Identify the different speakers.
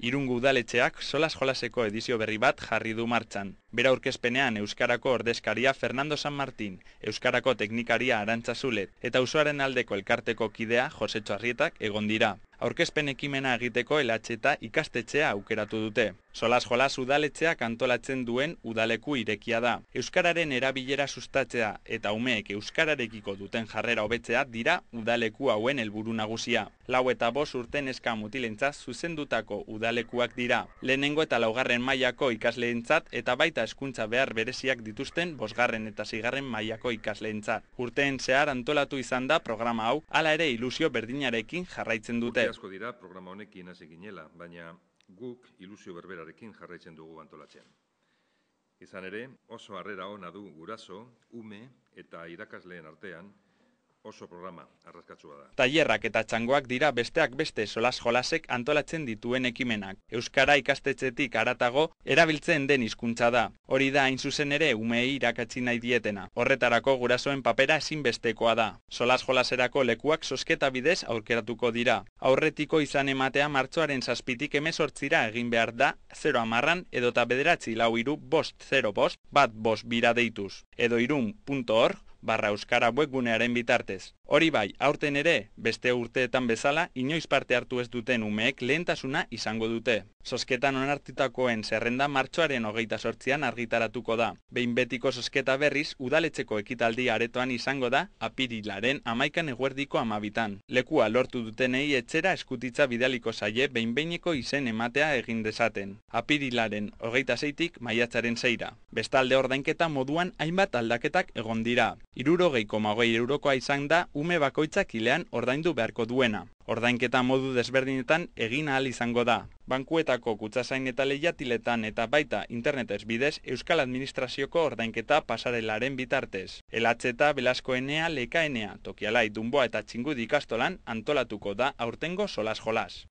Speaker 1: Irungo udaletxeak solas jolaseko edizio berri bat jarri du martxan. Bera aurkezpenean Euskarako ordezkaria Fernando San Martín, Euskarako teknikaria Arantza Zulet eta auzoaren aldeko elkarteko kidea Josetxo Arrietak egon dira. Aurkezpen ekimena egiteko LH ikastetxea aukeratu dute. Solas jolas udaletxeak antolatzen duen udaleku irekia da. Euskararen erabilera sustatzea eta umeek euskararekiko duten jarrera hobetzea dira udaleku hauen helburu nagusia. 4 eta 5 urte neska mutilentza zuzendutako udalekuak dira. Lehenengo eta 4. mailako ikasleentzat eta baita hezkuntza behar bereziak dituzten 5. eta 6. mailako ikasleentzat. Urteen zehar antolatu izan da programa hau, hala ere ilusio berdinarekin jarraitzen dute.
Speaker 2: Urte asko dira programa honekin hasi ginela, baina guk ilusio berberarekin jarraitzen dugu antolatzen. Izan ere, oso harrera ona du guraso, ume eta irakasleen artean, oso programa arraskatsua da.
Speaker 1: Tailerrak eta txangoak dira besteak beste solas jolasek antolatzen dituen ekimenak. Euskara ikastetxetik haratago erabiltzen den hizkuntza da. Hori da hain zuzen ere umeei irakatsi nahi dietena. Horretarako gurasoen papera ezinbestekoa da. Solas jolaserako lekuak zozketa bidez aurkeratuko dira. Aurretiko izan ematea martxoaren 7tik 18ra egin behar da 010 edota 9440505 deituz. Edo irun.org/euskara webgunearen bitartez. Hori bai, aurten ere, beste urteetan bezala, inoiz parte hartu ez duten umeek lehentasuna izango dute. Zozketan onartutakoen zerrenda martxoaren 28an argitaratuko da. Behin betiko zozketa berriz, udaletxeko ekitaldi aretoan izango da, apirilaren 11 eguerdiko 12. Lekua lortu dutenei etxera eskutitza bidaliko zaie behin-behineko izen ematea egin dezaten. Apirilaren 26tik maiatzaren 6ra. Bestalde ordainketa moduan hainbat aldaketak egon dira. 60,20 eurokoa izan da ume bakoitzak hilean ordaindu beharko duena. Ordainketa modu desberdinetan egin ahal izango da. Bankuetako kutxazain eta lehiatiletan eta baita internetez bidez Euskal Administrazioko ordainketa pasarelaren bitartez. LH eta Belasko Enea, Leka Enea, Tokialai, Dunboa eta Txingudi ikastolan antolatuko da aurtengo solas jolas.